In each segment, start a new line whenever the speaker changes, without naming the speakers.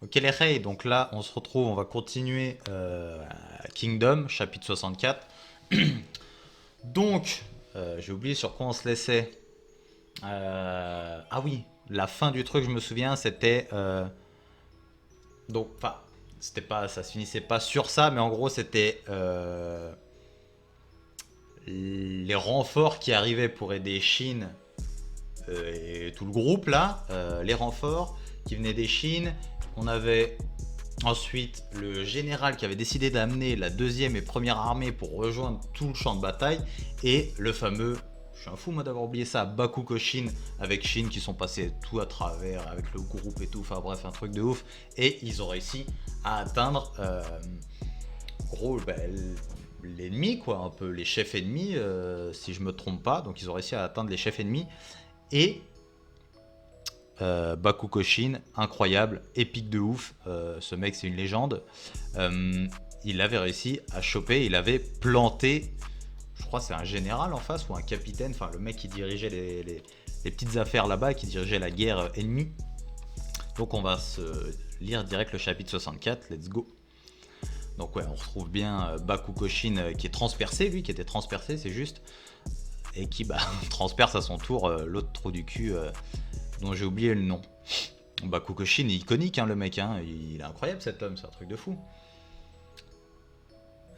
Ok les Rey, donc là on se retrouve, on va continuer Kingdom, chapitre 64. Donc, j'ai oublié sur quoi on se laissait. Ah oui, la fin du truc, je me souviens, c'était... donc, enfin, c'était pas, ça se finissait pas sur ça, mais en gros c'était les renforts qui arrivaient pour aider Shin et tout le groupe là, les renforts qui venaient des Chines. On avait ensuite le général qui avait décidé d'amener la deuxième et première armée pour rejoindre tout le champ de bataille. Et le fameux, je suis un fou moi d'avoir oublié ça, Bakugo Shin avec Shin qui sont passés tout à travers avec le groupe et tout. Enfin bref, un truc de ouf. Et ils ont réussi à atteindre gros, l'ennemi quoi, un peu les chefs ennemis si je me trompe pas. Donc ils ont réussi à atteindre les chefs ennemis. Et Bakugo Shin, incroyable, épique de ouf. Ce mec, c'est une légende. Il avait réussi à choper, il avait planté, je crois c'est un général en face ou un capitaine, enfin le mec qui dirigeait les petites affaires là-bas, qui dirigeait la guerre ennemie. Donc on va se lire direct le chapitre 64, let's go. Donc ouais, on retrouve bien Bakugo Shin qui est transpercé, lui qui était transpercé, c'est juste. Et qui transperce à son tour l'autre trou du cul dont j'ai oublié le nom. Bakugo Shin est iconique, hein, le mec, hein. Il est incroyable cet homme, c'est un truc de fou.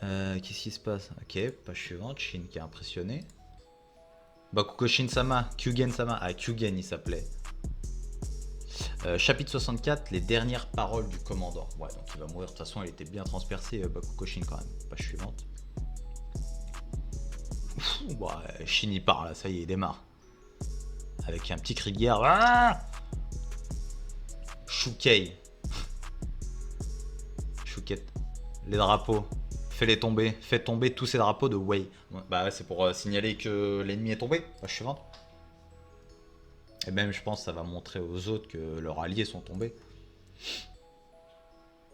Qu'est-ce qui se passe? Ok, page suivante, Shin qui est impressionné. Bakugo Shin-sama, Kyugen-sama, ah Kyugen il s'appelait. Chapitre 64, les dernières paroles du commandant. Ouais, donc il va mourir, de toute façon il était bien transpercé, Bakugo Shin quand même. Page suivante. Bah, Shin il part là, ça y est, il démarre. Avec un petit cri de guerre. Ah Shukei. Chouquette. Les drapeaux. Fais-les tomber. Fais tomber tous ces drapeaux de Wei. Bah ouais, c'est pour signaler que l'ennemi est tombé. Page suivante. Et même je pense que ça va montrer aux autres que leurs alliés sont tombés.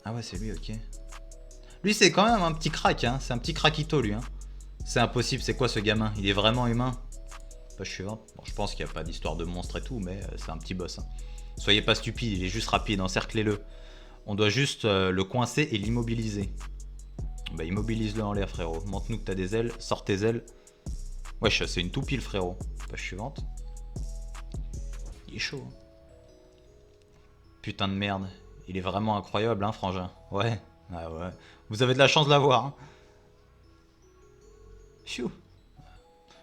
Ah ouais, c'est lui, ok. Lui c'est quand même un petit crack, hein. C'est un petit craquito lui, hein. C'est impossible, c'est quoi ce gamin? Il est vraiment humain. Page suivante. Bon, je pense qu'il n'y a pas d'histoire de monstre et tout, mais c'est un petit boss, hein. Soyez pas stupide, il est juste rapide, encerclez-le. On doit juste le coincer et l'immobiliser. Bah immobilise-le en l'air, frérot. Montre-nous que t'as des ailes, sors tes ailes. Wesh, c'est une toupie le frérot. Page suivante. Il est chaud, hein. Putain de merde. Il est vraiment incroyable, hein, frangin. Ouais, ah ouais. Vous avez de la chance de l'avoir, hein. Pfiou.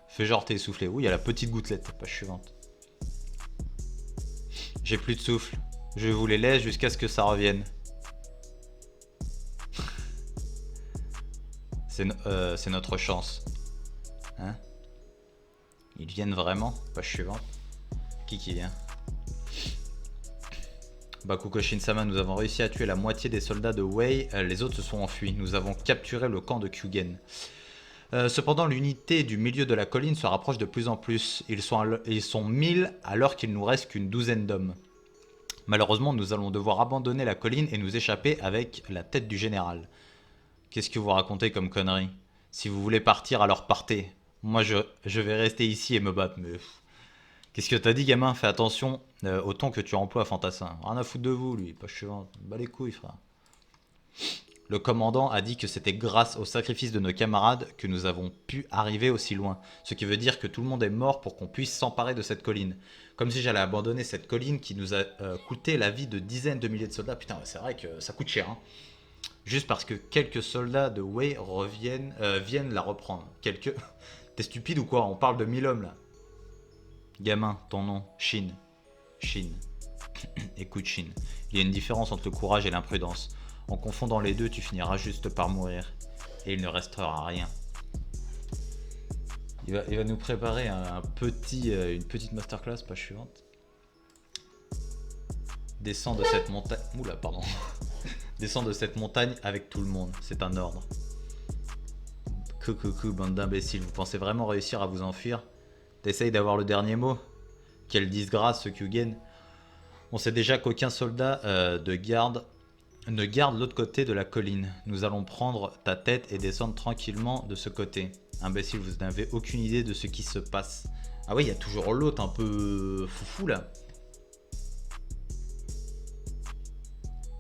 Fais genre t'es essoufflé. Oui, il y a la petite gouttelette. Page suivante. J'ai plus de souffle. Je vous les laisse jusqu'à ce que ça revienne. C'est notre chance. Hein? Ils viennent vraiment? Page suivante. Qui vient? Bakugo Shin-sama, nous avons réussi à tuer la moitié des soldats de Wei. Les autres se sont enfuis. Nous avons capturé le camp de Kyugen. Cependant, l'unité du milieu de la colline se rapproche de plus en plus. Ils sont 1000 alors qu'il nous reste qu'une douzaine d'hommes. Malheureusement, nous allons devoir abandonner la colline et nous échapper avec la tête du général. Qu'est-ce que vous racontez comme connerie? Si vous voulez partir, alors partez. Moi, je vais rester ici et me battre. Mais qu'est-ce que t'as dit, gamin? Fais attention au ton que tu emploies, fantassin. Rien à foutre de vous, lui. Pas suivant. Bah les couilles, frère. Le commandant a dit que c'était grâce au sacrifice de nos camarades que nous avons pu arriver aussi loin. Ce qui veut dire que tout le monde est mort pour qu'on puisse s'emparer de cette colline. Comme si j'allais abandonner cette colline qui nous a coûté la vie de dizaines de milliers de soldats. Putain, c'est vrai que ça coûte cher, hein. Juste parce que quelques soldats de Wei viennent la reprendre. Quelques... T'es stupide ou quoi? On parle de 1000 hommes là. Gamin, ton nom, Shin. Shin. Écoute Shin, il y a une différence entre le courage et l'imprudence. En confondant les deux, tu finiras juste par mourir. Et il ne restera rien. Il va nous préparer une petite masterclass, page suivante. Descends de cette montagne... Oula, pardon. Descends de cette montagne avec tout le monde. C'est un ordre. Coucou, bande d'imbéciles. Vous pensez vraiment réussir à vous enfuir? T'essayes d'avoir le dernier mot? Quelle disgrâce, ce Kyugen. On sait déjà qu'aucun soldat de garde Ne garde l'autre côté de la colline. Nous allons prendre ta tête et descendre tranquillement de ce côté. Imbécile, vous n'avez aucune idée de ce qui se passe. Ah oui, il y a toujours l'autre un peu foufou là.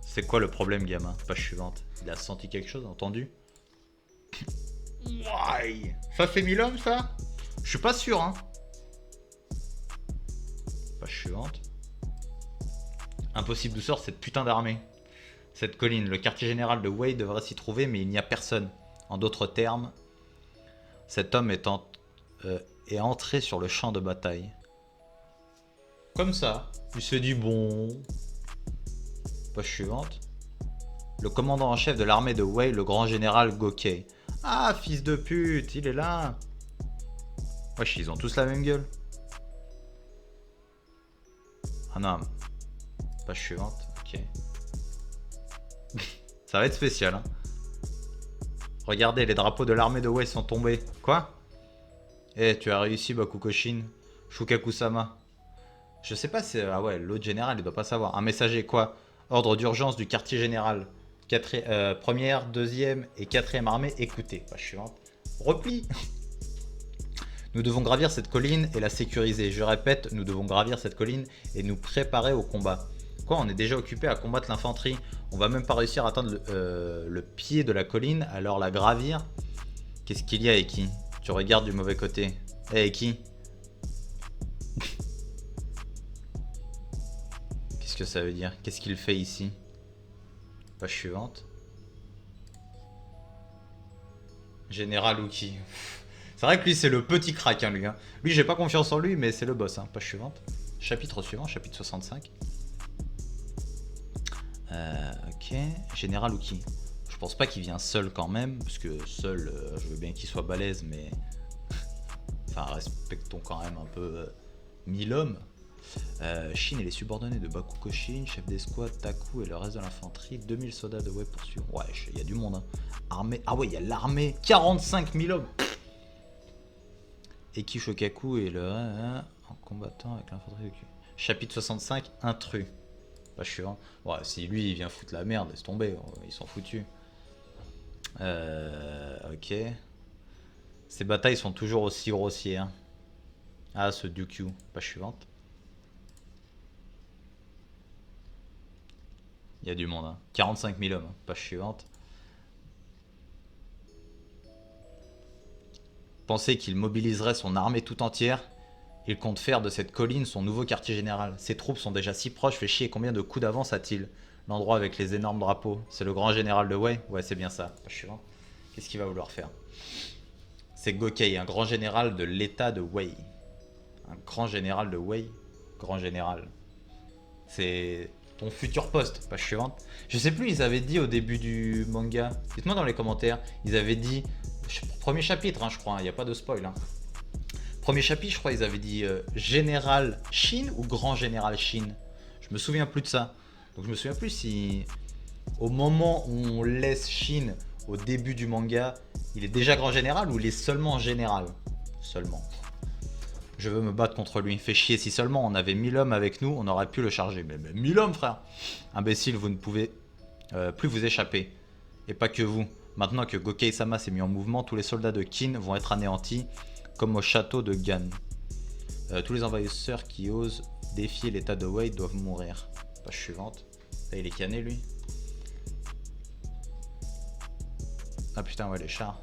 C'est quoi le problème, gamin? Page suivante. Il a senti quelque chose, entendu? Ouais. Ça fait 1000 hommes, ça? Je suis pas sûr, hein. Page suivante. Impossible d'où sort cette putain d'armée. Cette colline, le quartier général de Wei devrait s'y trouver, mais il n'y a personne. En d'autres termes, cet homme est entré sur le champ de bataille. Comme ça, il se dit bon. Page suivante. Le commandant en chef de l'armée de Wei, le grand général Gokei. Ah, fils de pute, il est là. Wesh, ils ont tous la même gueule. Ah non. Page suivante, ok. Ça va être spécial, hein. Regardez, les drapeaux de l'armée de Wei sont tombés. Quoi? Eh, tu as réussi, Bakukoshin. Shukaku-sama. Je sais pas si... Ah ouais, l'autre général, il doit pas savoir. Un messager, quoi? Ordre d'urgence du quartier général. Première, deuxième et quatrième armée, écoutez. Page suivante. Repli. Nous devons gravir cette colline et la sécuriser. Je répète, nous devons gravir cette colline et nous préparer au combat. Quoi, on est déjà occupé à combattre l'infanterie. On va même pas réussir à atteindre le pied de la colline, alors la gravir. Qu'est-ce qu'il y a, Eki? Tu regardes du mauvais côté. Eh, hey, Eki. Qu'est-ce que ça veut dire? Qu'est-ce qu'il fait ici? Page suivante. Général Uki. C'est vrai que lui, c'est le petit crack, hein, lui. Hein. Lui, j'ai pas confiance en lui, mais c'est le boss. Hein. Page suivante. Chapitre suivant, chapitre 65. Ok. Général Uki. Je pense pas qu'il vient seul quand même, parce que seul, je veux bien qu'il soit balèze, mais... enfin, respectons quand même un peu 1000 hommes. Shin et les subordonnés de Bakukoshin, chef d'escouade, Taku et le reste de l'infanterie, 2000 soldats de Wei poursuivent. Ouais, il y a du monde. Hein. Armée. Ah ouais, il y a l'armée. 45 000 hommes. Eki Shokaku et le... en combattant avec l'infanterie de Q. Chapitre 65, intrus. Pas chiant. Ouais, si lui il vient foutre la merde, laisse tomber, ils sont foutus. Ok. Ces batailles sont toujours aussi grossières. Ah, ce Dukyu. Page suivante. Il y a du monde. Hein. 45 000 hommes. Page suivante. Pensez qu'il mobiliserait son armée tout entière. Il compte faire de cette colline son nouveau quartier général. Ses troupes sont déjà si proches, fait chier, combien de coups d'avance a-t-il? L'endroit avec les énormes drapeaux. C'est le grand général de Wei? Ouais, c'est bien ça. Page suivante. Qu'est-ce qu'il va vouloir faire? C'est Gokei, un grand général de l'état de Wei. Un grand général de Wei. Grand général. C'est ton futur poste. Page suivante. Je sais plus, ils avaient dit au début du manga. Dites-moi dans les commentaires. Ils avaient dit... Premier chapitre, hein, je crois. Il n'y a pas de spoil. Hein. Premier chapitre, je crois, ils avaient dit Général Shin ou Grand Général Shin. Je me souviens plus de ça. Donc je me souviens plus si... Au moment où on laisse Shin au début du manga, il est déjà grand général ou il est seulement général? Seulement. Je veux me battre contre lui. Fait chier, si seulement on avait 1000 hommes avec nous, on aurait pu le charger. Mais 1000 hommes, frère! Imbécile, vous ne pouvez plus vous échapper. Et pas que vous. Maintenant que Gokei-sama s'est mis en mouvement, tous les soldats de Kin vont être anéantis, comme au château de Gan. Tous les envahisseurs qui osent défier l'état de Wei doivent mourir. Page suivante. Là, il est canné, lui. Ah putain, ouais, les chars.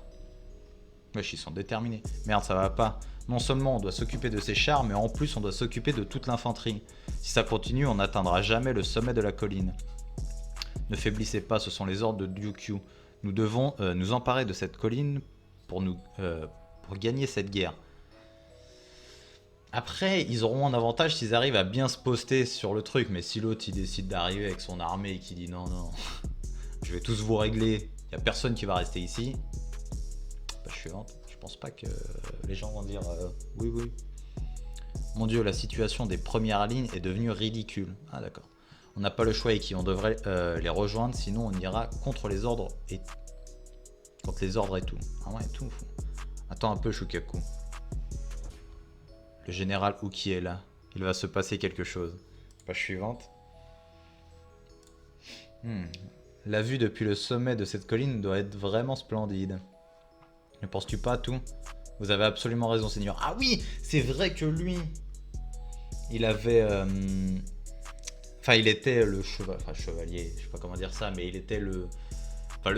Wesh, ils sont déterminés. Merde, ça va pas. Non seulement on doit s'occuper de ces chars, mais en plus on doit s'occuper de toute l'infanterie. Si ça continue, on n'atteindra jamais le sommet de la colline. Ne faiblissez pas, ce sont les ordres de Ryukyu. Nous devons nous emparer de cette colline pour gagner cette guerre. Après, ils auront un avantage s'ils arrivent à bien se poster sur le truc. Mais si l'autre il décide d'arriver avec son armée et qu'il dit non, non, je vais tous vous régler, il n'y a personne qui va rester ici. Page suivante. Je pense pas que les gens vont dire oui, oui. Mon dieu, la situation des premières lignes est devenue ridicule. Ah d'accord. On n'a pas le choix et qui on devrait les rejoindre, sinon on ira contre les ordres et tout. Ah ouais, tout. Attends un peu, Shukaku. Le général Uki est là. Il va se passer quelque chose. Page suivante. La vue depuis le sommet de cette colline doit être vraiment splendide. Ne penses-tu pas à tout? Vous avez absolument raison, Seigneur. Ah oui, c'est vrai que lui, il avait... Enfin, il était le chevalier, je sais pas comment dire ça, mais il était le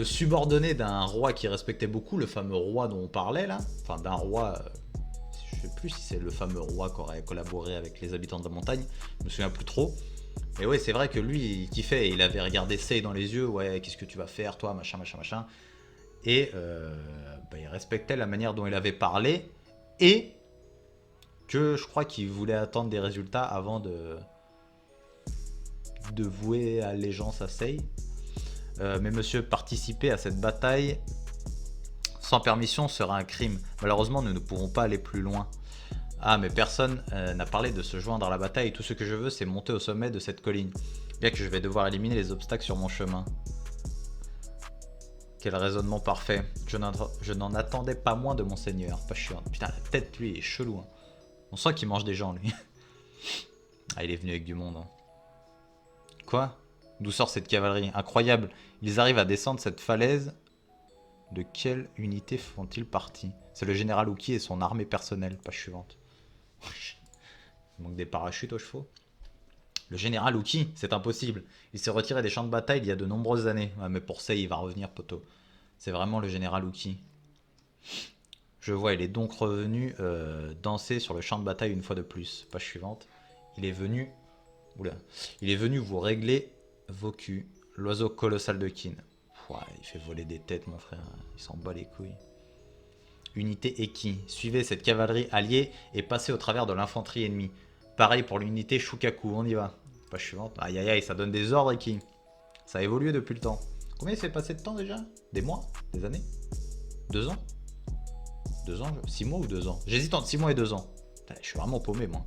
subordonné d'un roi qui respectait beaucoup, le fameux roi dont on parlait là. Enfin, d'un roi, je sais plus si c'est le fameux roi qui aurait collaboré avec les habitants de la montagne, je me souviens plus trop. Mais ouais, c'est vrai que lui, il kiffait, il avait regardé Sei dans les yeux, ouais, qu'est-ce que tu vas faire, toi, machin, machin, machin. Et il respectait la manière dont il avait parlé, et que je crois qu'il voulait attendre des résultats avant de vouer allégeance à Sei. Mais monsieur, participer à cette bataille sans permission sera un crime. Malheureusement, nous ne pourrons pas aller plus loin. Ah, mais personne n'a parlé de se joindre à la bataille. Tout ce que je veux, c'est monter au sommet de cette colline. Bien que je vais devoir éliminer les obstacles sur mon chemin. Quel raisonnement parfait. Je n'en attendais pas moins de mon seigneur. Pas chiant. Putain, la tête, lui, est chelou. Hein. On sent qu'il mange des gens, lui. Ah, il est venu avec du monde. Hein. Quoi? D'où sort cette cavalerie? Incroyable. Ils arrivent à descendre cette falaise. De quelle unité font-ils partie? C'est le général Uki et son armée personnelle. Page suivante. Il manque des parachutes aux chevaux. Le général Uki, c'est impossible. Il s'est retiré des champs de bataille il y a de nombreuses années. Ouais, mais pour ça, il va revenir, poteau. C'est vraiment le général Uki. Je vois, il est donc revenu danser sur le champ de bataille une fois de plus. Page suivante. Il est venu... Oula. Il est venu vous régler vos culs. L'oiseau colossal de Kin. Ouah, il fait voler des têtes, mon frère. Il s'en bat les couilles. Unité Eki. Suivez cette cavalerie alliée et passez au travers de l'infanterie ennemie. Pareil pour l'unité Shukaku. On y va. Page suivante. Aïe aïe aïe, ça donne des ordres, Eki. Ça a évolué depuis le temps. Combien il s'est passé de temps déjà? Des mois? Des années? 2 ans? 2 ans? 6 mois ou 2 ans? J'hésite entre 6 mois et 2 ans. Putain, je suis vraiment paumé, moi.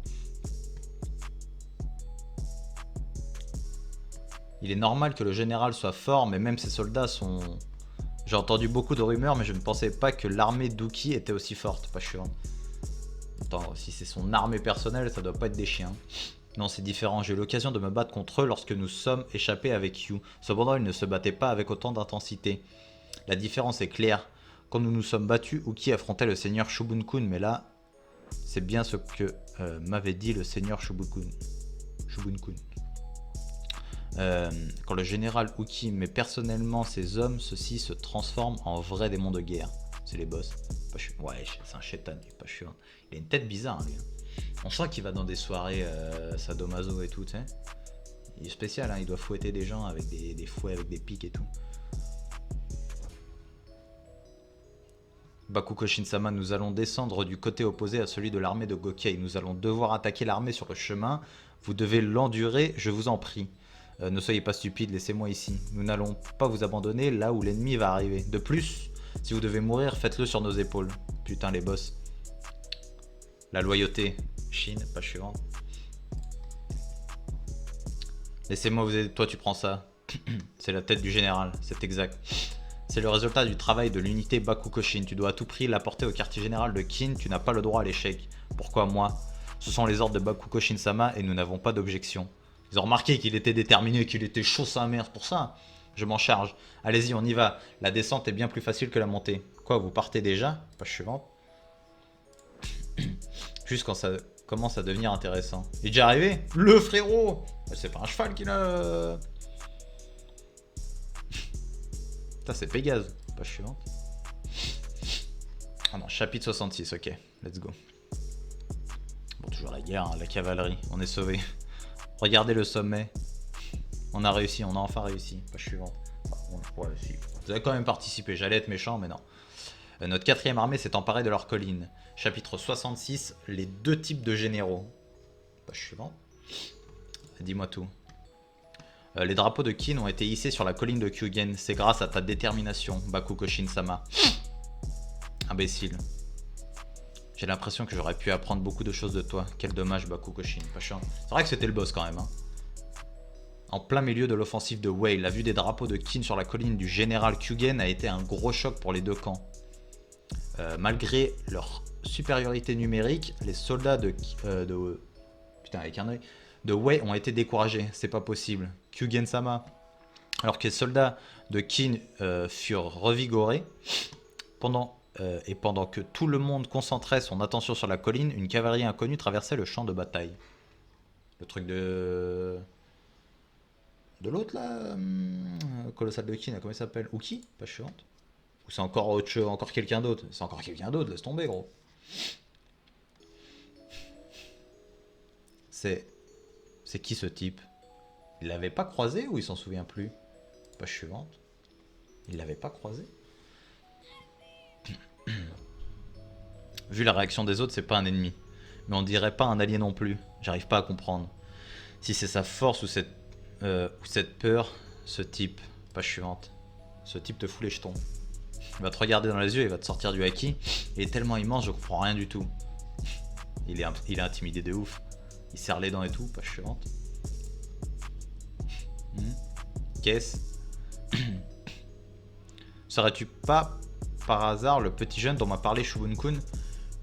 Il est normal que le général soit fort, mais même ses soldats sont... J'ai entendu beaucoup de rumeurs, mais je ne pensais pas que l'armée d'Uki était aussi forte. Pas chiant. Attends, si c'est son armée personnelle, ça doit pas être des chiens. Non, c'est différent. J'ai eu l'occasion de me battre contre eux lorsque nous sommes échappés avec Yu. Cependant, ils ne se battaient pas avec autant d'intensité. La différence est claire. Quand nous nous sommes battus, Uki affrontait le seigneur Shubun-kun, mais là, c'est bien ce que m'avait dit le seigneur Shubun-kun. Quand le général Uki met personnellement ses hommes, ceux-ci se transforment en vrais démons de guerre. C'est les boss. Ouais, c'est un chétan, il est pas chiant. Il a une tête bizarre, lui. On sent qu'il va dans des soirées sadomaso et tout, tu sais. Il est spécial, hein, il doit fouetter des gens avec des fouets, avec des pics et tout. Bakugo Shinsama, nous allons descendre du côté opposé à celui de l'armée de Gokei. Nous allons devoir attaquer l'armée sur le chemin. Vous devez l'endurer, je vous en prie. Ne soyez pas stupides, laissez-moi ici. Nous n'allons pas vous abandonner là où l'ennemi va arriver. De plus, si vous devez mourir, faites-le sur nos épaules. Putain, les boss. La loyauté. Chine, pas suivant. Laissez-moi vous aider. Toi, tu prends ça. C'est la tête du général, c'est exact. C'est le résultat du travail de l'unité Bakukoshin. Tu dois à tout prix l'apporter au quartier général de Kin. Tu n'as pas le droit à l'échec. Pourquoi moi? Ce sont les ordres de Bakukoshin-sama et nous n'avons pas d'objection. Ils ont remarqué qu'il était déterminé, qu'il était chaud sa mère pour ça. Je m'en charge. Allez-y, on y va. La descente est bien plus facile que la montée. Quoi, vous partez déjà? Page suivante. Juste quand ça commence à devenir intéressant. Il est déjà arrivé? Le frérot! C'est pas un cheval qu'il a... Putain, c'est Pégase. Page suivante. Ah non, chapitre 66, ok. Let's go. Bon, toujours la guerre, hein, la cavalerie. On est sauvés. Regardez le sommet. On a réussi, on a enfin réussi. Page suivante. Ouais, si. Vous avez quand même participé, j'allais être méchant, mais non. Notre 4ème armée s'est emparée de leur colline. Chapitre 66, les 2 types de généraux. Page suivante. Dis-moi tout. Les drapeaux de Kin ont été hissés sur la colline de Kyugen. C'est grâce à ta détermination, Bakukoshin-sama. Imbécile. J'ai l'impression que j'aurais pu apprendre beaucoup de choses de toi. Quel dommage, Bakukoshin. Pas chiant. C'est vrai que c'était le boss quand même. Hein. En plein milieu de l'offensive de Wei, la vue des drapeaux de Kin sur la colline du général Kyugen a été un gros choc pour les 2 camps. Malgré leur supériorité numérique, les soldats putain, avec un œil, de Wei ont été découragés. C'est pas possible. Kyugen-sama, Alors que les soldats de Qin furent revigorés, pendant que tout le monde concentrait son attention sur la colline, une cavalerie inconnue traversait le champ de bataille. Le truc de l'autre là, colossal de Qin, comment il s'appelle? Uki, pas chiante. Ou c'est encore autre chose, encore quelqu'un d'autre? C'est encore quelqu'un d'autre, laisse tomber gros. C'est qui ce type? Il l'avait pas croisé ou il s'en souvient plus? Page suivante. Il l'avait pas croisé? Vu la réaction des autres, c'est pas un ennemi. Mais on dirait pas un allié non plus. J'arrive pas à comprendre. Si c'est sa force ou cette peur, ce type. Page suivante. Ce type te fout les jetons. Il va te regarder dans les yeux, il va te sortir du haki. Il est tellement immense, je comprends rien du tout. Il est intimidé de ouf. Il serre les dents et tout. Page suivante. Qu'est-ce? Serais-tu pas par hasard le petit jeune dont m'a parlé Shubun-kun?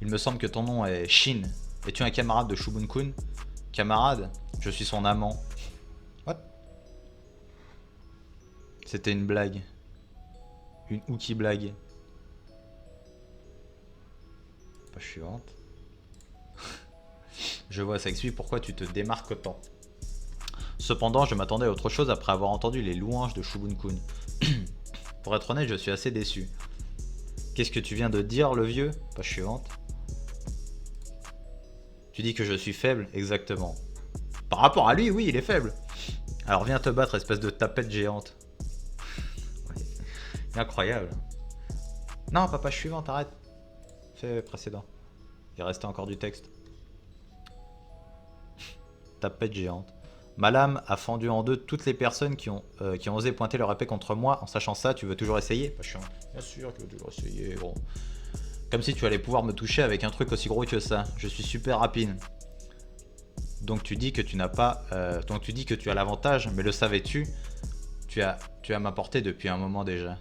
Il me semble que ton nom est Shin. Es-tu un camarade de Shubun-kun? Camarade? Je suis son amant. What? C'était une blague. Une Uki blague. Page suivante. Je vois, ça explique pourquoi tu te démarques autant. Cependant, je m'attendais à autre chose après avoir entendu les louanges de Shubun-kun. Pour être honnête, je suis assez déçu. Qu'est-ce que tu viens de dire, le vieux? Page suivante. Tu dis que je suis faible? Exactement. Par rapport à lui, oui, il est faible. Alors viens te battre, espèce de tapette géante. Incroyable. Non, pas page suivante, arrête. Fais précédent. Il restait encore du texte. Tapette géante. Ma lame a fendu en deux toutes les personnes qui ont osé pointer leur épée contre moi. En sachant ça, tu veux toujours essayer? Pas chiant. Bien sûr, tu veux toujours essayer, gros. Comme si tu allais pouvoir me toucher avec un truc aussi gros que ça. Je suis super rapide. Donc tu dis que tu n'as pas. Donc tu dis que tu as l'avantage, mais le savais-tu? Tu as ma portée depuis un moment déjà.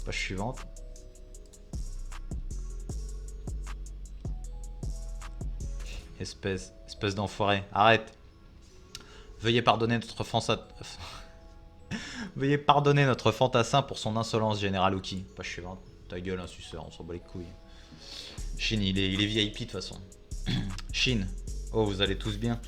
Page suivante. Espèce d'enfoiré. Arrête. Veuillez pardonner Veuillez pardonner notre fantassin pour son insolence, Général Uki. Page suivante. Ta gueule, un suceur, on s'en bat les couilles. Shin, il est VIP de toute façon. Shin. Oh, vous allez tous bien.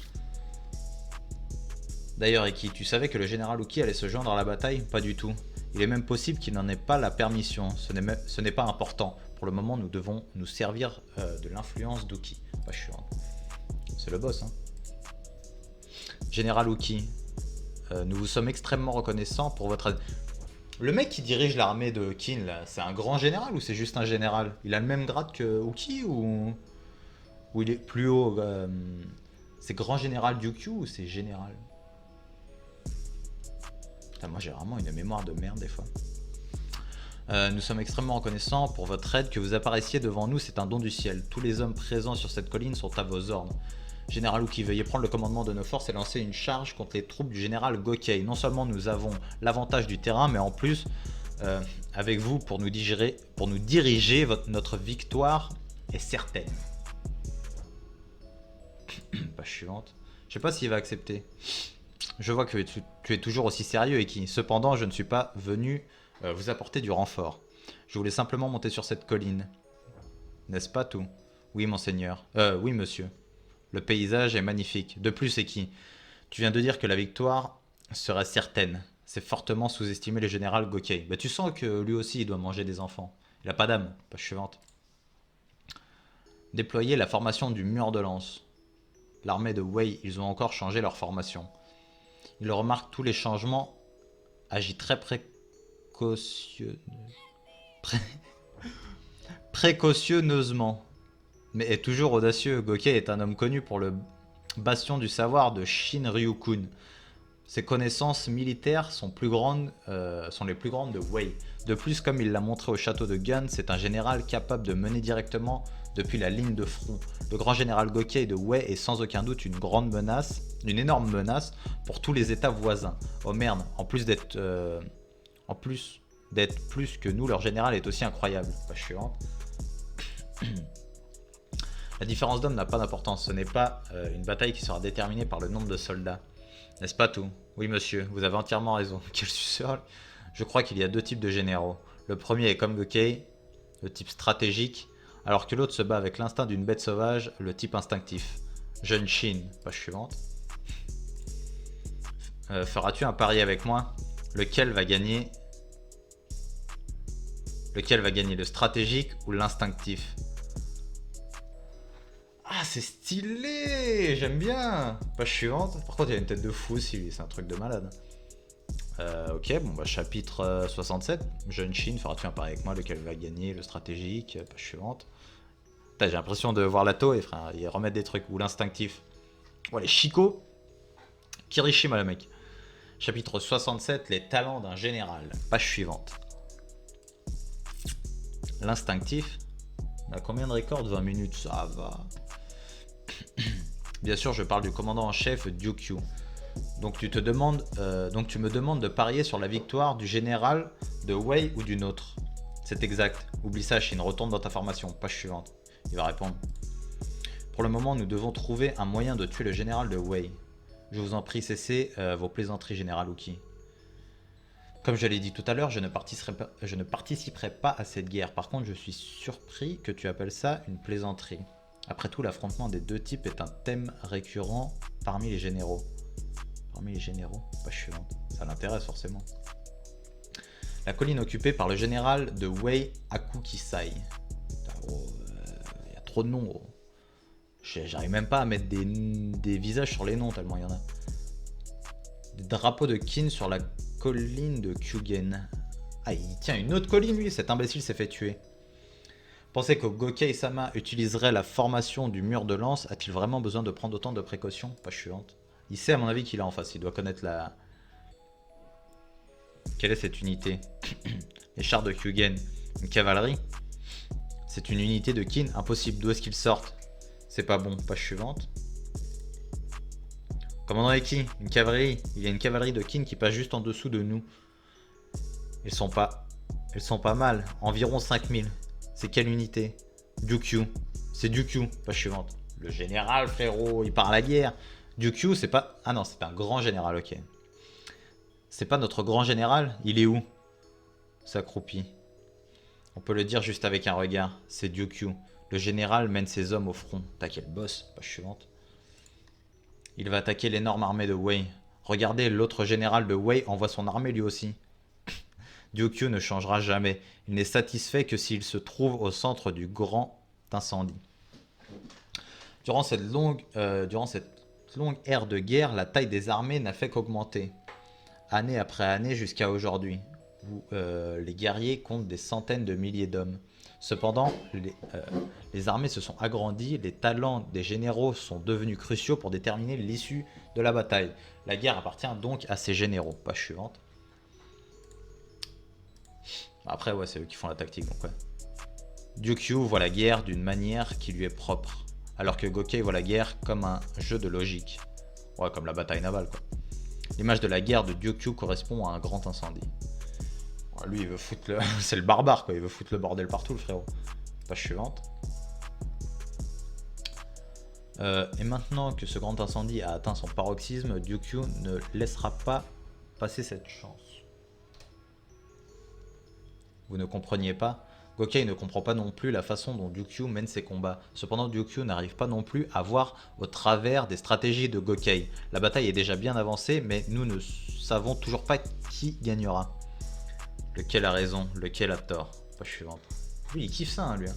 D'ailleurs, Eki, tu savais que le général Uki allait se joindre à la bataille? Pas du tout. Il est même possible qu'il n'en ait pas la permission. Ce n'est pas important. Pour le moment, nous devons nous servir de l'influence d'Uki. Page suivante. C'est le boss, hein. Général Uki, nous vous sommes extrêmement reconnaissants pour votre aide. Le mec qui dirige l'armée de Qin, là, c'est un grand général ou c'est juste un général? Il a le même grade que Uki ou il est plus haut? C'est grand général d'Ukyu ou c'est général? Putain, moi j'ai vraiment une mémoire de merde des fois. Nous sommes extrêmement reconnaissants pour votre aide. Que vous apparaissiez devant nous, c'est un don du ciel. Tous les hommes présents sur cette colline sont à vos ordres. Général Uki, veuillez prendre le commandement de nos forces et lancer une charge contre les troupes du général Gokei. Non seulement nous avons l'avantage du terrain, mais en plus, avec vous, pour nous diriger notre victoire est certaine. Page suivante. Je sais pas s'il va accepter. Je vois que tu es toujours aussi sérieux, Eki. Cependant, je ne suis pas venu vous apporter du renfort. Je voulais simplement monter sur cette colline. N'est-ce pas tout? Oui, monseigneur. Oui, monsieur. Le paysage est magnifique. De plus, Eki, tu viens de dire que la victoire serait certaine. C'est fortement sous-estimer le général Gokei. Bah, tu sens que lui aussi, il doit manger des enfants. Il a pas d'âme. Page suivante. Déployer la formation du mur de lance. L'armée de Wei, ils ont encore changé leur formation. Il remarque tous les changements, agit très précautionneusement, mais est toujours audacieux. Gokei est un homme connu pour le bastion du savoir de Shin-Ryu-kun. Ses connaissances militaires sont les plus grandes de Wei. De plus, comme il l'a montré au château de Gun, c'est un général capable de mener directement depuis la ligne de front. Le grand général Gokei de Wei est sans aucun doute une énorme menace pour tous les états voisins. Oh merde, en plus d'être plus que nous, leur général est aussi incroyable. Page suivante. La différence d'hommes n'a pas d'importance. Ce n'est pas une bataille qui sera déterminée par le nombre de soldats. N'est-ce pas tout? Oui monsieur, vous avez entièrement raison. Quel suceur. Je crois qu'il y a deux types de généraux. Le premier est comme Gokey, le type stratégique, alors que l'autre se bat avec l'instinct d'une bête sauvage, le type instinctif. Jeune Shin, page suivante. Feras-tu un pari avec moi? Lequel va gagner? Lequel va gagner, le stratégique ou l'instinctif? Ah, c'est stylé! J'aime bien! Page suivante. Par contre, il y a une tête de fou aussi, c'est un truc de malade. Ok, bon, bah, chapitre 67. Jeune Shin, feras-tu un pari avec moi? Lequel va gagner, le stratégique? Page suivante. J'ai l'impression de voir la Toei, frère. Ils remettent des trucs. Ou l'instinctif. Bon, les Shiko. Kirishima, le mec. Chapitre 67, les talents d'un général. Page suivante. L'instinctif. On a combien de records? 20 minutes, ça va. Bien sûr, je parle du commandant en chef Ryukyu. Donc tu me demandes de parier sur la victoire du général de Wei ou d'une autre. C'est exact. Oublie ça, Shin. Retourne dans ta formation. Page suivante. Il va répondre. Pour le moment, nous devons trouver un moyen de tuer le général de Wei. Je vous en prie, cessez vos plaisanteries, général Uki. Comme je l'ai dit tout à l'heure, je ne participerai pas à cette guerre. Par contre, je suis surpris que tu appelles ça une plaisanterie. Après tout, l'affrontement des deux types est un thème récurrent parmi les généraux. Parmi les généraux? Page suivante. Ça l'intéresse forcément. La colline occupée par le général de Wei Akukisai. Il y a trop de noms, gros. J'arrive même pas à mettre des visages sur les noms tellement il y en a. Des drapeaux de Kin sur la colline de Kyugen. Ah, il tient une autre colline, lui. Cet imbécile s'est fait tuer. Pensez que Gokei-sama utiliserait la formation du mur de lance. A-t-il vraiment besoin de prendre autant de précautions? Page suivante. Il sait à mon avis qu'il est en face. Il doit connaître la... Quelle est cette unité? Les chars de Kyugen. Une cavalerie? C'est une unité de Kin? Impossible. D'où est-ce qu'ils sortent? C'est pas bon. Page suivante. Commandant Eki, une cavalerie. Il y a une cavalerie de Kin qui passe juste en dessous de nous. Elles sont pas mal. Environ 5000. C'est quelle unité? Ryukyu. C'est Ryukyu. Page suivante. Le général, frérot. Il part à la guerre. Ryukyu, c'est pas... Ah non, c'est un grand général, ok. C'est pas notre grand général? Il est où? S'accroupit. On peut le dire juste avec un regard. C'est Ryukyu. Le général mène ses hommes au front. T'as quel boss? Page suivante. Il va attaquer l'énorme armée de Wei. Regardez, l'autre général de Wei envoie son armée lui aussi. Ryukyu ne changera jamais. Il n'est satisfait que s'il se trouve au centre du grand incendie. Durant cette longue ère de guerre, la taille des armées n'a fait qu'augmenter. Année après année jusqu'à aujourd'hui, où les guerriers comptent des centaines de milliers d'hommes. Cependant, les armées se sont agrandies, les talents des généraux sont devenus cruciaux pour déterminer l'issue de la bataille. La guerre appartient donc à ces généraux. Page suivante. Après, ouais, c'est eux qui font la tactique, donc ouais. Ryukyu voit la guerre d'une manière qui lui est propre, alors que Gokei voit la guerre comme un jeu de logique. Ouais, comme la bataille navale, quoi. L'image de la guerre de Ryukyu correspond à un grand incendie. Lui, il veut foutre le... C'est le barbare, quoi. Il veut foutre le bordel partout, le frérot. Page suivante. Et maintenant que ce grand incendie a atteint son paroxysme, Ryukyu ne laissera pas passer cette chance. Vous ne compreniez pas? Gokei ne comprend pas non plus la façon dont Ryukyu mène ses combats. Cependant, Ryukyu n'arrive pas non plus à voir au travers des stratégies de Gokei. La bataille est déjà bien avancée, mais nous ne savons toujours pas qui gagnera. Lequel a raison, lequel a tort? Page suivante. Lui, il kiffe ça, hein, lui.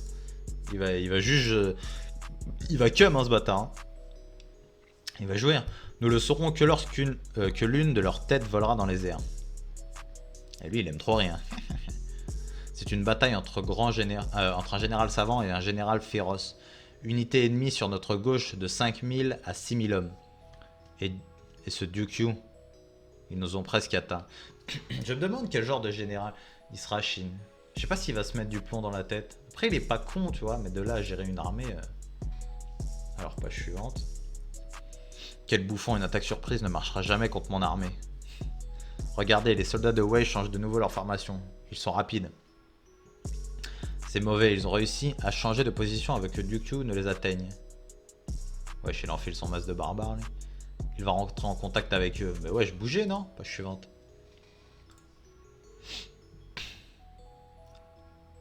Il va juge... il va cum, hein, ce bâtard. Hein. Il va jouer. Hein. Nous le saurons que lorsqu'une que l'une de leurs têtes volera dans les airs. Et lui, il aime trop rien. C'est une bataille entre un général savant et un général féroce. Unité ennemie sur notre gauche de 5000 à 6000 hommes. Et ce Ryukyu, ils nous ont presque atteints. Je me demande quel genre de général il sera Shin. Je sais pas s'il va se mettre du plomb dans la tête. Après, il est pas con, tu vois, mais de là à gérer une armée... Alors, page suivante. Quel bouffon, une attaque surprise ne marchera jamais contre mon armée. Regardez, les soldats de Wei changent de nouveau leur formation. Ils sont rapides. C'est mauvais, ils ont réussi à changer de position avec que Ryukyu ne les atteigne. Wesh, il enfile son masque de barbare, lui. Il va rentrer en contact avec eux. Mais ouais, je bougeais, non? Page suivante.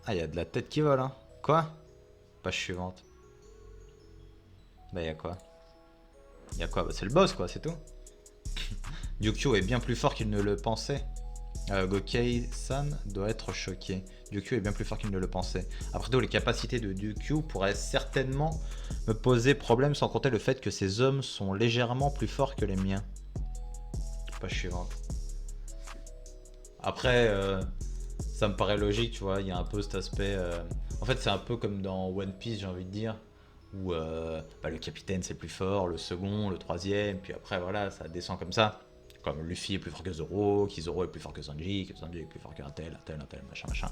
Ah, il y a de la tête qui vole, hein. Quoi? Page suivante. Bah, il y a quoi? Il y a quoi? Bah, c'est le boss, quoi, c'est tout. Ryukyu est bien plus fort qu'il ne le pensait. Gokei-san doit être choqué. Ryukyu est bien plus fort qu'il ne le pensait. Après tout, les capacités de Ryukyu pourraient certainement me poser problème, sans compter le fait que ces hommes sont légèrement plus forts que les miens. Page suivante. Après, ça me paraît logique, tu vois, il y a un peu cet aspect... En fait, c'est un peu comme dans One Piece, j'ai envie de dire, où bah, le capitaine c'est plus fort, le second, le troisième, puis après, voilà, ça descend comme ça. Comme Luffy est plus fort que Zoro, Kizoro est plus fort que Sanji, que Sanji est plus fort qu'un tel, un tel, machin, machin.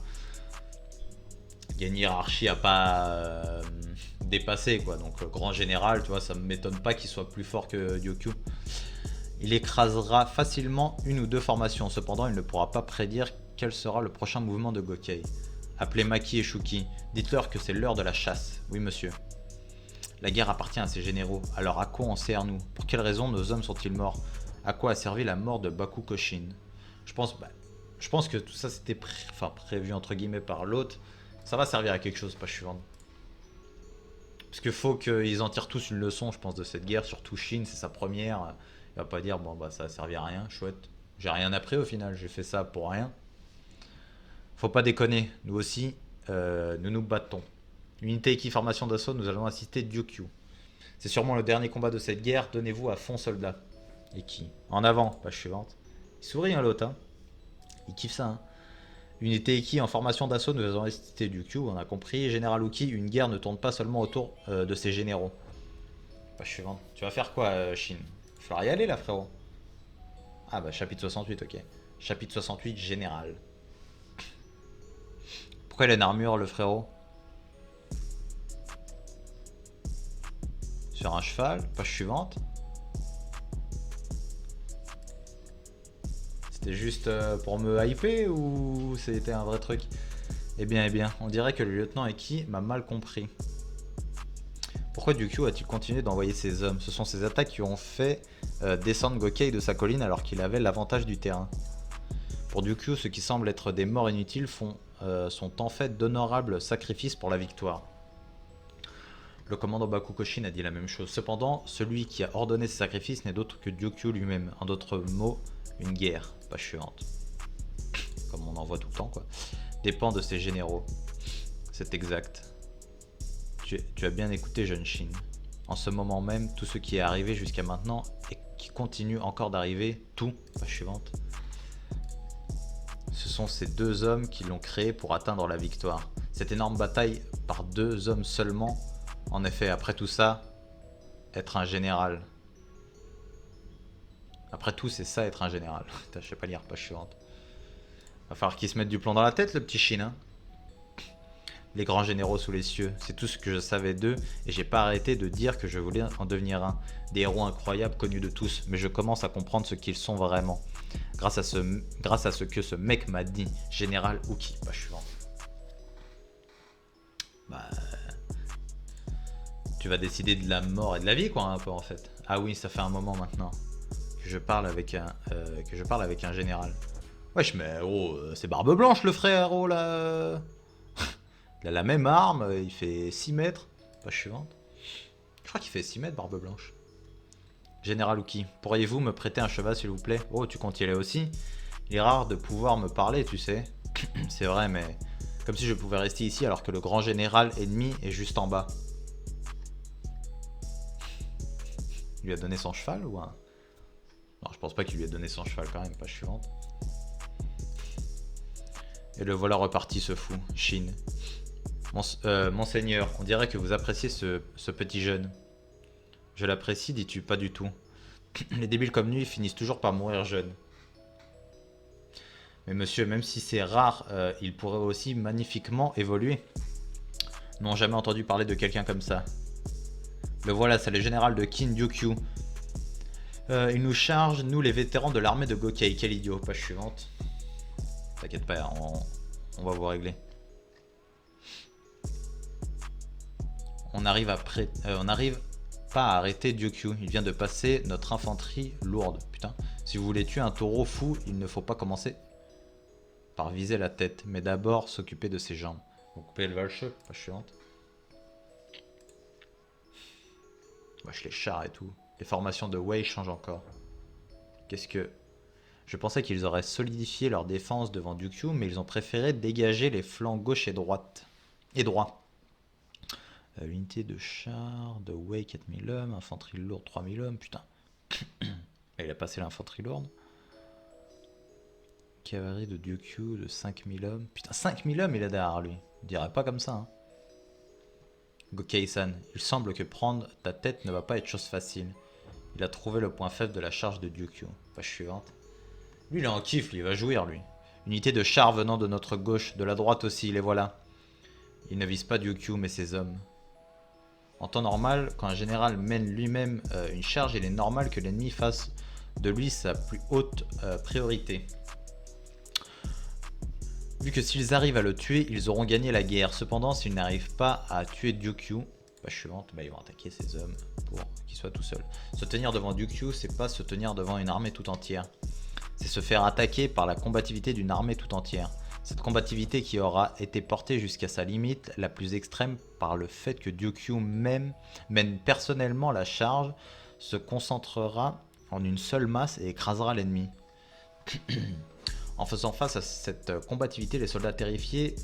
Il y a une hiérarchie à pas dépasser, quoi. Donc, grand général, tu vois, ça m'étonne pas qu'il soit plus fort que Ryukyu. Il écrasera facilement une ou deux formations. Cependant, il ne pourra pas prédire quel sera le prochain mouvement de Gokei. Appelez Maki et Shuki. Dites-leur que c'est l'heure de la chasse. Oui, monsieur. La guerre appartient à ces généraux. Alors à quoi on sert, nous? Pour quelle raison nos hommes sont-ils morts? À quoi a servi la mort de Bakukoshin? Je pense que tout ça c'était prévu entre guillemets par l'autre. Ça va servir à quelque chose, pas suivante. Parce qu'il faut qu'ils en tirent tous une leçon, je pense, de cette guerre. Surtout Shin, c'est sa première. Il va pas dire, bon, bah ça a servi à rien, chouette. J'ai rien appris au final, j'ai fait ça pour rien. Faut pas déconner, nous aussi, nous nous battons. Unité qui formation d'assaut, nous allons assister Ryukyu. C'est sûrement le dernier combat de cette guerre, donnez-vous à fond, soldats. Et qui? En avant, page suivante. Il sourit, hein, l'autre, hein. Il kiffe ça, hein. Unité Iki en formation d'assaut, nous allons assister Ryukyu, on a compris. Général Uki, une guerre ne tourne pas seulement autour de ses généraux. Page suivante. Tu vas faire quoi, Shin? Il faudra y aller, là, frérot. Ah bah, chapitre 68, ok. Chapitre 68, général. Pourquoi il a une armure, le frérot? Sur un cheval, page suivante. C'était juste pour me hyper ou c'était un vrai truc? Eh bien, on dirait que le lieutenant Eki m'a mal compris. Pourquoi Ryukyu a-t-il continué d'envoyer ses hommes? Ce sont ces attaques qui ont fait descendre Gokei de sa colline alors qu'il avait l'avantage du terrain. Pour Ryukyu, ce qui semble être des morts inutiles sont en fait d'honorables sacrifices pour la victoire. Le commandant Bakukoshin a dit la même chose. Cependant, celui qui a ordonné ces sacrifices n'est d'autre que Ryukyu lui-même. En d'autres mots, une guerre, page suivante. Comme on en voit tout le temps, quoi. Dépend de ses généraux. C'est exact. Tu as bien écouté, jeune Shin. En ce moment même, tout ce qui est arrivé jusqu'à maintenant et qui continue encore d'arriver, tout, page suivante, ce sont ces deux hommes qui l'ont créé pour atteindre la victoire. Cette énorme bataille par deux hommes seulement. En effet, après tout ça, être un général. Après tout, c'est ça, être un général. Putain, je sais pas lire, page suivante. Va falloir qu'il se mette du plomb dans la tête, le petit Shin, hein. Les grands généraux sous les cieux, c'est tout ce que je savais d'eux, et j'ai pas arrêté de dire que je voulais en devenir un. Des héros incroyables connus de tous, mais je commence à comprendre ce qu'ils sont vraiment. Grâce à ce que ce mec m'a dit, Général Uki, page suivante. Bah... Tu vas décider de la mort et de la vie, quoi, un peu, en fait. Ah oui, ça fait un moment maintenant que je parle avec un général. Wesh, mais oh, c'est Barbe Blanche, le frère, oh là. Il a la même arme, il fait 6 mètres. Page suivante. Je crois qu'il fait 6 mètres, Barbe Blanche. Général Uki, pourriez-vous me prêter un cheval, s'il vous plaît? Oh, tu comptes y aller aussi? Il est rare de pouvoir me parler, tu sais. C'est vrai, mais... Comme si je pouvais rester ici alors que le grand général ennemi est juste en bas. Il lui a donné son cheval ou un... Non, je pense pas qu'il lui ait donné son cheval quand même, page suivante. Et le voilà reparti, ce fou, Shin. Monseigneur, on dirait que vous appréciez ce petit jeune. Je l'apprécie, dis-tu? Pas du tout. Les débiles comme lui finissent toujours par mourir jeunes. Mais monsieur, même si c'est rare, il pourrait aussi magnifiquement évoluer. Non, jamais entendu parler de quelqu'un comme ça. Le voilà, c'est le général de Kin Ryukyu. Il nous charge, nous les vétérans de l'armée de Gokei. Quel idiot, page suivante. T'inquiète pas, on va vous régler. On arrive pas à arrêter Ryukyu. Il vient de passer notre infanterie lourde. Putain, si vous voulez tuer un taureau fou, il ne faut pas commencer par viser la tête, mais d'abord s'occuper de ses jambes. Vous coupez le valcheux, pas chiante. Wesh, les chars et tout. Les formations de Wei changent encore. Qu'est-ce que... Je pensais qu'ils auraient solidifié leur défense devant Ryukyu, mais ils ont préféré dégager les flancs gauche et droite. Et droit. Unité de chars de Wei 4000 hommes, infanterie lourde 3000 hommes, putain. Il a passé l'infanterie lourde. Cavalerie de Ryukyu de 5000 hommes. Putain, 5000 hommes il a derrière lui. On dirait pas comme ça. Hein. Gokei-san, il semble que prendre ta tête ne va pas être chose facile. Il a trouvé le point faible de la charge de Ryukyu. Page suivante. Lui il est en kiff, lui, il va jouir lui. Unité de chars venant de notre gauche, de la droite aussi, les voilà. Il ne vise pas Ryukyu mais ses hommes. En temps normal, quand un général mène lui-même une charge, il est normal que l'ennemi fasse de lui sa plus haute priorité. Vu que s'ils arrivent à le tuer, ils auront gagné la guerre. Cependant, s'ils n'arrivent pas à tuer Ryukyu, page suivante, ils vont attaquer ses hommes pour qu'il soit tout seul. Se tenir devant Ryukyu, c'est pas se tenir devant une armée tout entière. C'est se faire attaquer par la combativité d'une armée tout entière. Cette combativité qui aura été portée jusqu'à sa limite la plus extrême par le fait que Ryukyu mène personnellement la charge, se concentrera en une seule masse et écrasera l'ennemi. En faisant face à cette combativité, les soldats terrifiés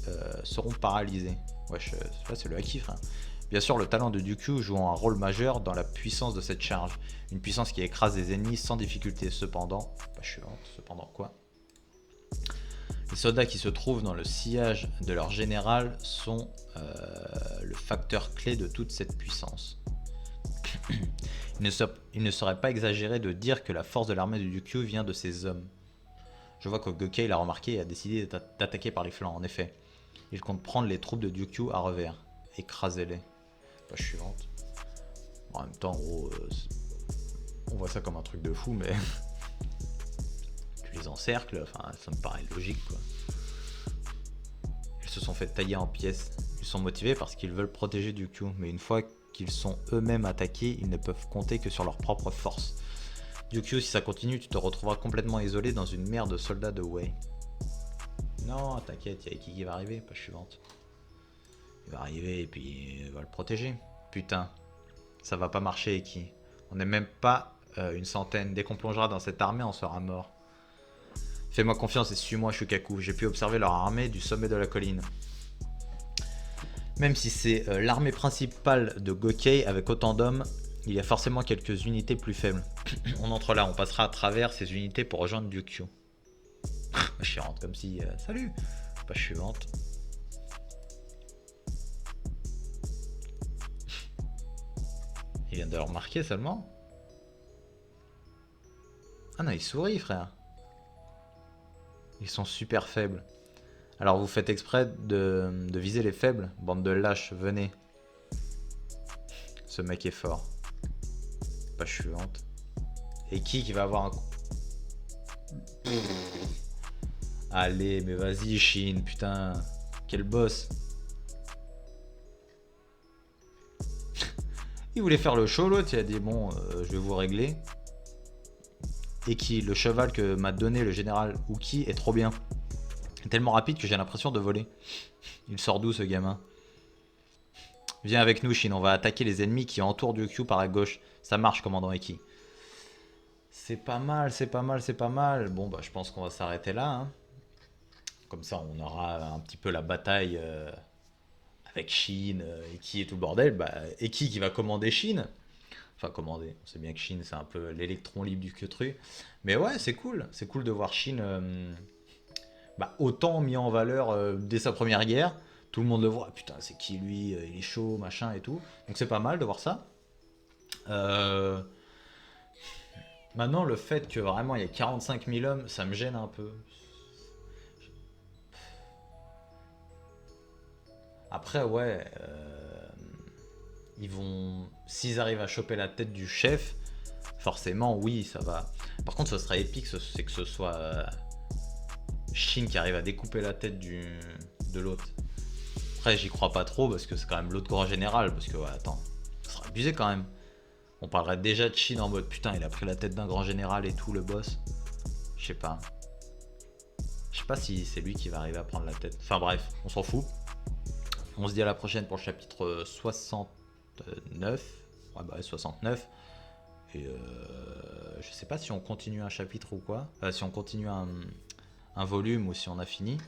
seront paralysés. Wesh, c'est le haki, frère. Bien sûr, le talent de Ryukyu joue un rôle majeur dans la puissance de cette charge. Une puissance qui écrase les ennemis sans difficulté. Cependant, cependant quoi? Les soldats qui se trouvent dans le sillage de leur général sont le facteur clé de toute cette puissance. Il ne serait pas exagéré de dire que la force de l'armée de Ryukyu vient de ses hommes. Je vois que Gokei l'a remarqué et a décidé d'attaquer par les flancs. En effet, il compte prendre les troupes de Ryukyu à revers. Écrasez-les. Page suivante. En même temps, en gros, on voit ça comme un truc de fou, mais tu les encercles, enfin, ça me paraît logique, quoi. Ils se sont fait tailler en pièces. Ils sont motivés parce qu'ils veulent protéger Ryukyu, mais une fois qu'ils sont eux-mêmes attaqués, ils ne peuvent compter que sur leur propre force. Ryukyu, si ça continue, tu te retrouveras complètement isolé dans une mer de soldats de Wei. Non, t'inquiète, il y a Eki qui va arriver, page suivante. Il va arriver et puis il va le protéger. Putain, ça va pas marcher, Eki. On n'est même pas une centaine. Dès qu'on plongera dans cette armée, on sera mort. Fais-moi confiance et suis-moi, Shukaku. J'ai pu observer leur armée du sommet de la colline. Même si c'est l'armée principale de Gokei avec autant d'hommes, il y a forcément quelques unités plus faibles. On entre là, on passera à travers ces unités pour rejoindre Ryukyu. Je rentre comme si... salut. Page suivante. Il vient de le remarquer seulement. Ah non, il sourit, frère. Ils sont super faibles. Alors vous faites exprès de viser les faibles. Bande de lâches, venez. Ce mec est fort. Page suivante. Et qui va avoir un coup? Allez, mais vas-y, Shin, putain. Quel boss. Il voulait faire le show, l'autre, il a dit bon, je vais vous régler. Et qui, le cheval que m'a donné le général Uki est trop bien. Tellement rapide que j'ai l'impression de voler. Il sort d'où ce gamin? Viens avec nous, Shin, on va attaquer les ennemis qui entourent Ryukyu par la gauche. Ça marche, commandant Eki. C'est pas mal, c'est pas mal, c'est pas mal. Bon, bah, je pense qu'on va s'arrêter là. Hein. Comme ça, on aura un petit peu la bataille avec Shin, Eki et tout le bordel. Bah, Eki qui va commander Shin. Enfin, commander. On sait bien que Shin, c'est un peu l'électron libre du Kyotru. Mais ouais, c'est cool. C'est cool de voir Shin autant mis en valeur dès sa première guerre. Tout le monde le voit. Putain, c'est qui lui? Il est chaud, machin et tout. Donc c'est pas mal de voir ça. Maintenant, le fait que vraiment il y ait 45 000 hommes, ça me gêne un peu. Après, ouais, ils vont... S'ils arrivent à choper la tête du chef, forcément, oui, ça va. Par contre, ce serait épique, c'est que ce soit Shin qui arrive à découper la tête de l'autre. Après, j'y crois pas trop parce que c'est quand même l'autre grand général. Parce que, ouais, attends, ça serait abusé quand même. On parlerait déjà de Chine en mode putain, il a pris la tête d'un grand général et tout, le boss. Je sais pas. Je sais pas si c'est lui qui va arriver à prendre la tête. Enfin bref, on s'en fout. On se dit à la prochaine pour le chapitre 69. Ouais, bah 69. Et je sais pas si on continue un chapitre ou quoi. Si on continue un volume ou si on a fini.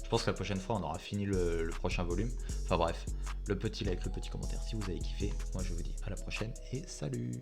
Je pense que la prochaine fois on aura fini le prochain volume. Enfin bref, le petit like, le petit commentaire si vous avez kiffé. Moi je vous dis à la prochaine et salut.